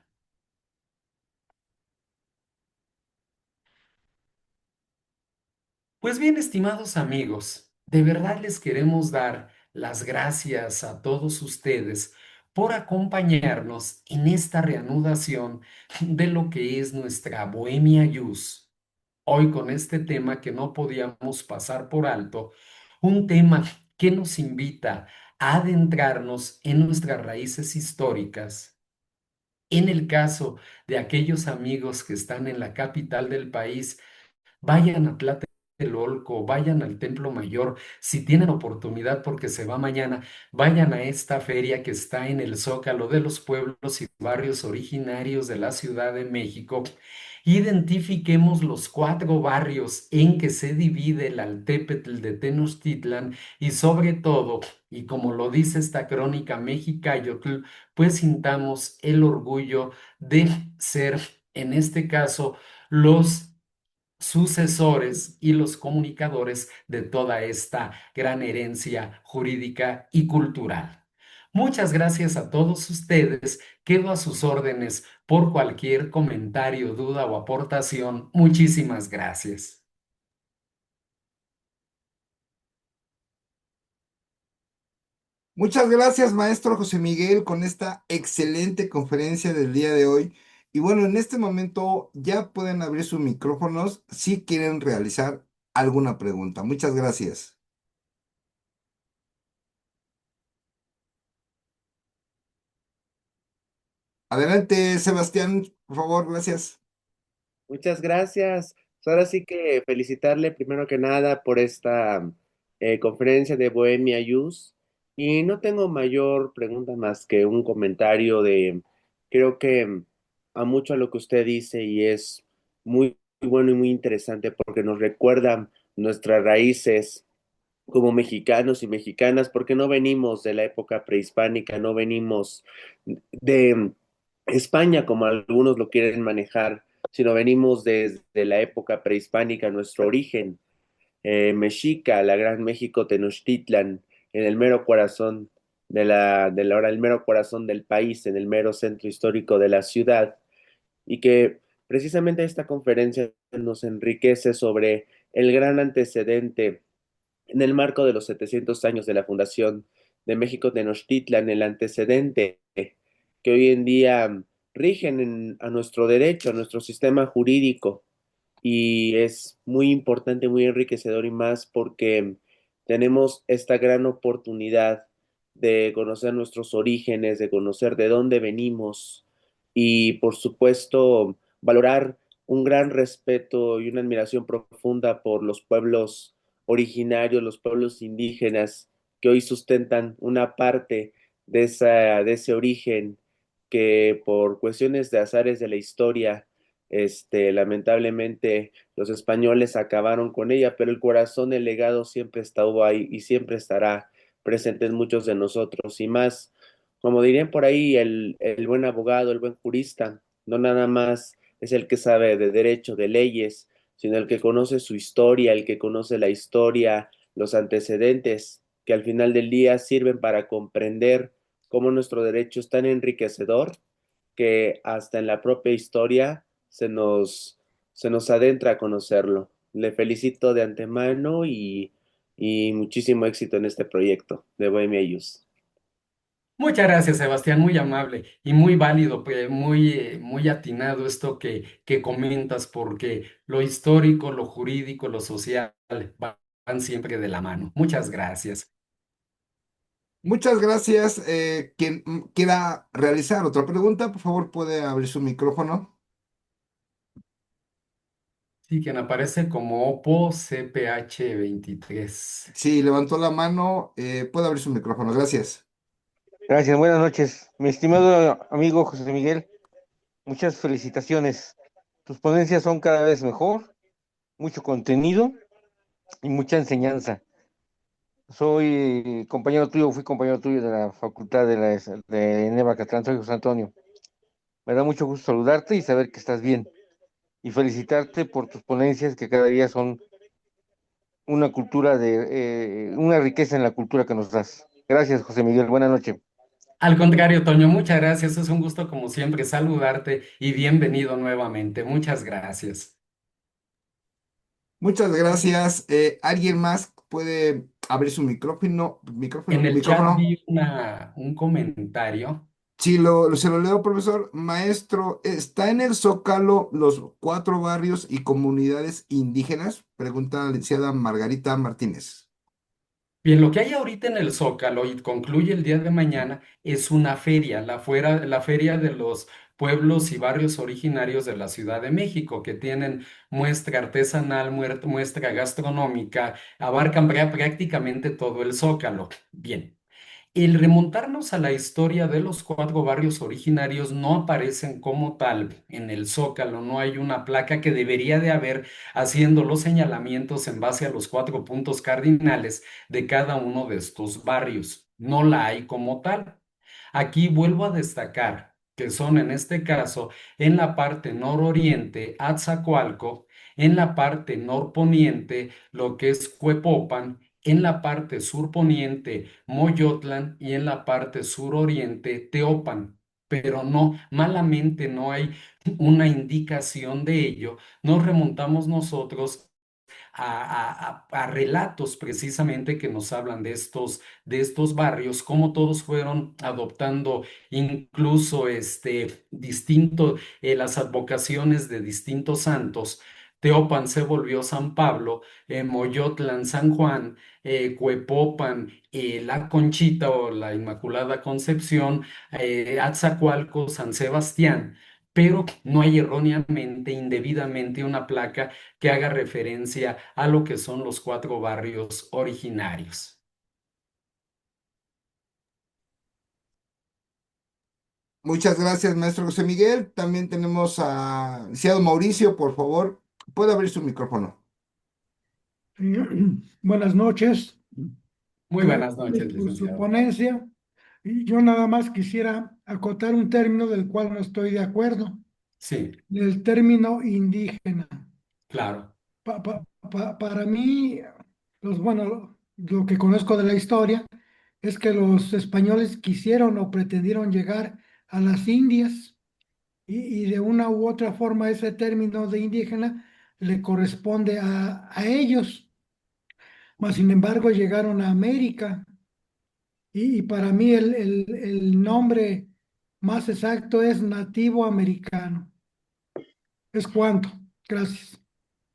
S1: Pues bien, estimados amigos, de verdad les queremos dar las gracias a todos ustedes por acompañarnos en esta reanudación de lo que es nuestra Bohemia Jus. Hoy con este tema que no podíamos pasar por alto, un tema que nos invita a adentrarnos en nuestras raíces históricas. En el caso de aquellos amigos que están en la capital del país, vayan a Tlatelolco, vayan al Templo Mayor, si tienen oportunidad porque se va mañana, vayan a esta feria que está en el Zócalo de los pueblos y barrios originarios de la Ciudad de México. Identifiquemos los 4 barrios en que se divide el Altépetl de Tenochtitlan y sobre todo, y como lo dice esta crónica mexicayotl, pues sintamos el orgullo de ser, en este caso, los sucesores y los comunicadores de toda esta gran herencia jurídica y cultural. Muchas gracias a todos ustedes. Quedo a sus órdenes por cualquier comentario, duda o aportación. Muchísimas gracias.
S2: Muchas gracias, maestro José Miguel, con esta excelente conferencia del día de hoy. Y bueno, en este momento ya pueden abrir sus micrófonos si quieren realizar alguna pregunta. Muchas gracias. Adelante, Sebastián, por favor, gracias.
S3: Muchas gracias. Ahora sí que felicitarle primero que nada por esta conferencia de Bohemia Youth. Y no tengo mayor pregunta más que un comentario creo que a mucho a lo que usted dice y es muy bueno y muy interesante porque nos recuerda nuestras raíces como mexicanos y mexicanas, porque no venimos de la época prehispánica, no venimos de España como algunos lo quieren manejar, sino venimos desde la época prehispánica, nuestro origen mexica, la Gran México Tenochtitlan, en el mero corazón ahora el mero corazón del país, en el mero centro histórico de la ciudad, y que precisamente esta conferencia nos enriquece sobre el gran antecedente en el marco de los 700 años de la fundación de México Tenochtitlan, el antecedente que hoy en día rigen a nuestro derecho, a nuestro sistema jurídico, y es muy importante, muy enriquecedor y más porque tenemos esta gran oportunidad de conocer nuestros orígenes, de conocer de dónde venimos y por supuesto valorar un gran respeto y una admiración profunda por los pueblos originarios, los pueblos indígenas que hoy sustentan una parte de ese origen que por cuestiones de azares de la historia, lamentablemente los españoles acabaron con ella, pero el corazón, el legado siempre estuvo ahí y siempre estará presente en muchos de nosotros y más, como dirían por ahí, el buen abogado, el buen jurista, no nada más es el que sabe de derecho, de leyes, sino el que conoce su historia, el que conoce la historia, los antecedentes, que al final del día sirven para comprender cómo nuestro derecho es tan enriquecedor que hasta en la propia historia se nos adentra a conocerlo. Le felicito de antemano y muchísimo éxito en este proyecto de Bohemia Youth.
S1: Muchas gracias, Sebastián, muy amable y muy válido, pues, muy atinado esto que comentas, porque lo histórico, lo jurídico, lo social van siempre de la mano. Muchas gracias.
S2: Muchas gracias. Quien quiera realizar otra pregunta, por favor, puede abrir su micrófono.
S1: Sí, quien aparece como Oppo CPH 23.
S2: Si levantó la mano, puede abrir su micrófono. Gracias.
S4: Gracias, buenas noches. Mi estimado amigo José Miguel, muchas felicitaciones. Tus ponencias son cada vez mejor, mucho contenido y mucha enseñanza. Soy compañero tuyo, fui compañero tuyo de la Facultad de Neva Catlán, soy José Antonio. Me da mucho gusto saludarte y saber que estás bien. Y felicitarte por tus ponencias que cada día son una cultura una riqueza en la cultura que nos das. Gracias, José Miguel. Buenas noches.
S1: Al contrario, Toño, muchas gracias. Es un gusto como siempre saludarte y bienvenido nuevamente. Muchas gracias.
S2: Muchas gracias. ¿Alguien más puede abrir su micrófono?
S1: En el chat
S2: Micrófono.
S1: vi un comentario.
S2: Sí, se lo leo, profesor. Maestro, ¿está en el Zócalo los 4 barrios y comunidades indígenas? Pregunta la licenciada Margarita Martínez.
S1: Bien, lo que hay ahorita en el Zócalo y concluye el día de mañana es una feria, la feria de los pueblos y barrios originarios de la Ciudad de México, que tienen muestra artesanal, muestra gastronómica, abarcan prácticamente todo el Zócalo. Bien. El remontarnos a la historia de los 4 barrios originarios no aparecen como tal en el Zócalo, no hay una placa que debería de haber haciendo los señalamientos en base a los 4 puntos cardinales de cada uno de estos barrios. No la hay como tal. Aquí vuelvo a destacar que son en este caso en la parte nororiente Atzacoalco, en la parte norponiente lo que es Cuepopan, en la parte surponiente Moyotlan y en la parte suroriente Teopan. Pero no, malamente no hay una indicación de ello. Nos remontamos nosotros a relatos precisamente que nos hablan de estos barrios, cómo todos fueron adoptando incluso las advocaciones de distintos santos. Teopan se volvió San Pablo, Moyotlan San Juan, Cuepopan la Conchita o la Inmaculada Concepción, Atzacoalco San Sebastián, pero no hay erróneamente, indebidamente una placa que haga referencia a lo que son los 4 barrios originarios.
S2: Muchas gracias, maestro José Miguel. También tenemos a licenciado Mauricio, por favor. ¿Puede abrir su micrófono?
S5: Buenas noches,
S1: Muy buenas
S5: gracias
S1: noches,
S5: por su
S1: licenciado.
S5: ponencia. Y yo nada más quisiera acotar un término del cual no estoy de acuerdo,
S1: Sí,
S5: el término indígena.
S1: claro.
S5: Para mí, bueno, lo que conozco de la historia es que los españoles quisieron o pretendieron llegar a las Indias y de una u otra forma ese término de indígena le corresponde a ellos. Mas, sin embargo, llegaron a América y para mí el nombre más exacto es nativo americano. ¿Es cuánto? Gracias.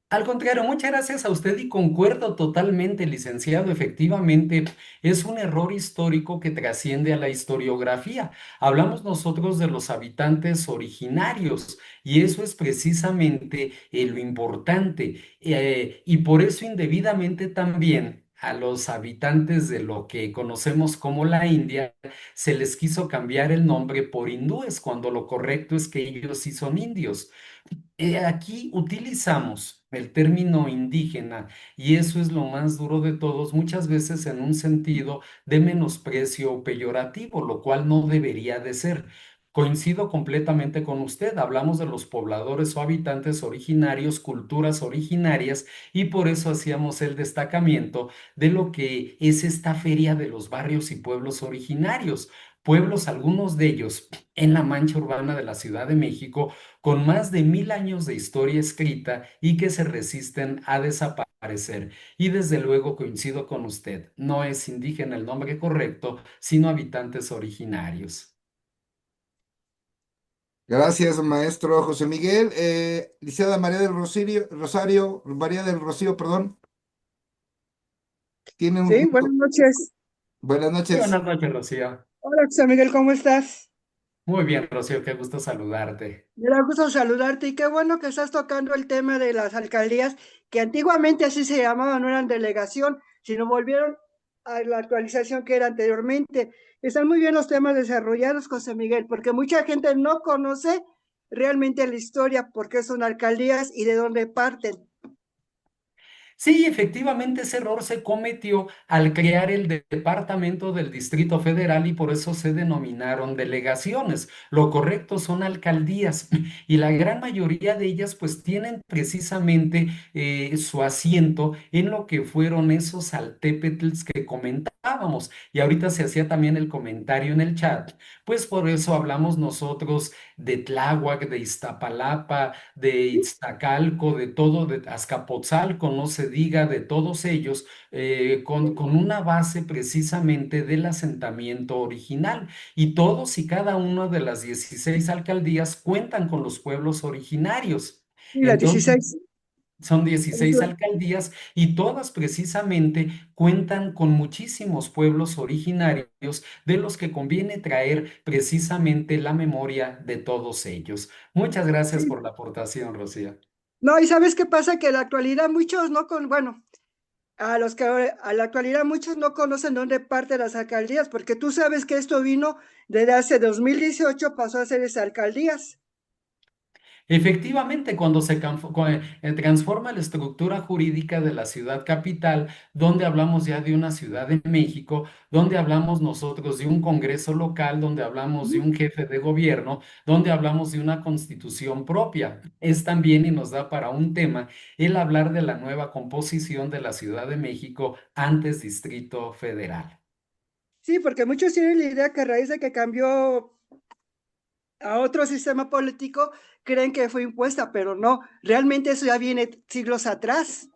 S1: Al contrario, muchas gracias a usted y concuerdo totalmente, licenciado. Efectivamente, es un error histórico que trasciende a la historiografía. Hablamos nosotros de los habitantes originarios y eso es precisamente lo importante. Y por eso indebidamente también a los habitantes de lo que conocemos como la India se les quiso cambiar el nombre por hindúes, cuando lo correcto es que ellos sí son indios. Aquí utilizamos el término indígena y eso es lo más duro de todos, muchas veces en un sentido de menosprecio o peyorativo, lo cual no debería de ser. Coincido completamente con usted, hablamos de los pobladores o habitantes originarios, culturas originarias, y por eso hacíamos el destacamiento de lo que es esta feria de los barrios y pueblos originarios. Pueblos, algunos de ellos en la mancha urbana de la Ciudad de México, con más de 1000 años de historia escrita y que se resisten a desaparecer. Y desde luego coincido con usted, no es indígena el nombre correcto, sino habitantes originarios.
S2: Gracias, maestro José Miguel. Licenciada María del Rocío, perdón. Tiene
S6: Sí, buenas noches.
S2: Buenas
S1: Muy
S2: noches.
S1: buenas noches, Rocío.
S6: Hola, José Miguel, ¿cómo estás?
S1: Muy bien, Rocío, qué gusto saludarte.
S6: Me da gusto saludarte y qué bueno que estás tocando el tema de las alcaldías, que antiguamente así se llamaban, no eran delegación, sino volvieron a la actualización que era anteriormente. Están muy bien los temas desarrollados, José Miguel, porque mucha gente no conoce realmente la historia, por qué son alcaldías y de dónde parten.
S1: Sí, efectivamente ese error se cometió al crear el departamento del Distrito Federal y por eso se denominaron delegaciones. Lo correcto son alcaldías y la gran mayoría de ellas pues tienen precisamente su asiento en lo que fueron esos altépetls que comentábamos. Y ahorita se hacía también el comentario en el chat, pues por eso hablamos nosotros de Tláhuac, de Iztapalapa, de Iztacalco, de todo, de Azcapotzalco, no se diga, de todos ellos, con una base precisamente del asentamiento original. Y todos y cada una de las 16 alcaldías cuentan con los pueblos originarios.
S6: Y las
S1: Entonces,
S6: 16.
S1: son 16 alcaldías y todas precisamente cuentan con muchísimos pueblos originarios de los que conviene traer precisamente la memoria de todos ellos. Muchas gracias por la aportación, Rocío.
S6: No, y ¿sabes qué pasa? Que en la actualidad muchos no bueno, a la actualidad muchos no conocen dónde parten las alcaldías, porque tú sabes que esto vino desde hace 2018, pasó a ser esas alcaldías.
S1: Efectivamente, cuando transforma la estructura jurídica de la ciudad capital, donde hablamos ya de una ciudad de México, donde hablamos nosotros de un congreso local, donde hablamos de un jefe de gobierno, donde hablamos de una constitución propia, es también y nos da para un tema el hablar de la nueva composición de la Ciudad de México antes Distrito Federal.
S6: Sí, porque muchos tienen la idea que a raíz de que cambió a otro sistema político, creen que fue impuesta, pero no, realmente eso ya viene siglos atrás.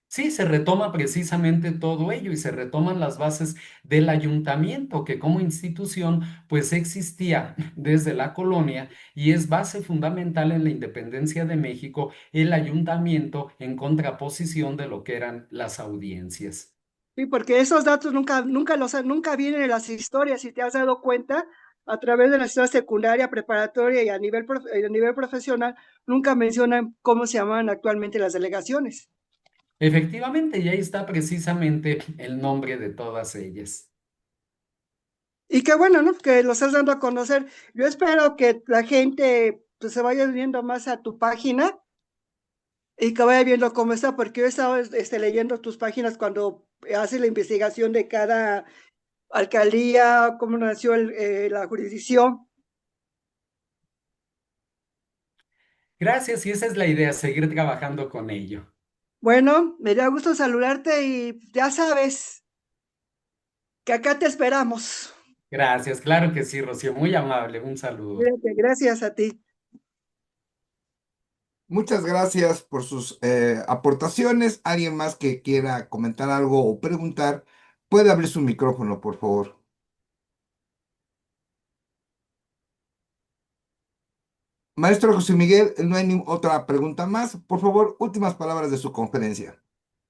S1: Sí, se retoma precisamente todo ello y se retoman las bases del ayuntamiento, que como institución pues existía desde la colonia y es base fundamental en la independencia de México el ayuntamiento en contraposición de lo que eran las audiencias.
S6: Sí, porque esos datos nunca vienen en las historias, si te has dado cuenta, a través de la historia secundaria, preparatoria y a nivel profesional, nunca mencionan cómo se llaman actualmente las delegaciones.
S1: Efectivamente, y ahí está precisamente el nombre de todas ellas.
S6: Y qué bueno, ¿no? Que lo estás dando a conocer. Yo espero que la gente pues, se vaya uniendo más a tu página y que vaya viendo cómo está, porque yo he estado leyendo tus páginas cuando haces la investigación de cada alcaldía, cómo nació la jurisdicción.
S1: Gracias, y esa es la idea, seguir trabajando con ello.
S6: Bueno, me da gusto saludarte y ya sabes que acá te esperamos.
S1: Gracias, claro que sí, Rocío, muy amable, un saludo.
S6: Cuídate, gracias a ti.
S2: Muchas gracias por sus aportaciones. ¿Alguien más que quiera comentar algo o preguntar? Puede abrir su micrófono, por favor. Maestro José Miguel, no hay otra pregunta más. Por favor, últimas palabras de su conferencia.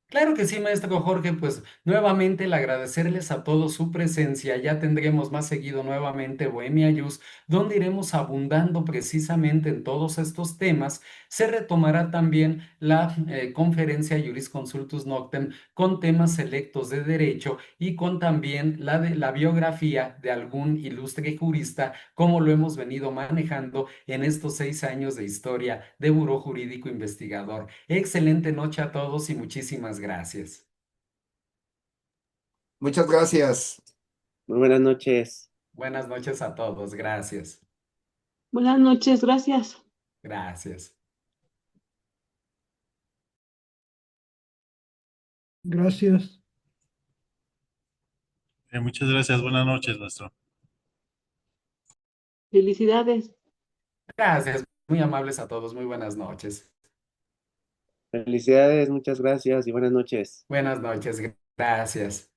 S1: Claro que sí, maestro Jorge, pues nuevamente el agradecerles a todos su presencia. Ya tendremos más seguido nuevamente Bohemia Yus, donde iremos abundando precisamente en todos estos temas. Se retomará también la conferencia Juris Consultus Noctem con temas selectos de derecho y con también la de la biografía de algún ilustre jurista, como lo hemos venido manejando en estos 6 años de historia de Buró Jurídico Investigador. Excelente noche a todos y muchísimas gracias.
S2: Muchas gracias.
S3: Muy buenas noches.
S1: Buenas noches a todos. Gracias.
S7: Buenas noches, gracias.
S1: Gracias.
S5: Gracias.
S8: Muchas gracias. Buenas noches, maestro.
S7: Felicidades.
S1: Gracias. Muy amables a todos. Muy buenas noches.
S3: Felicidades, muchas gracias y buenas noches.
S1: Buenas noches. Gracias.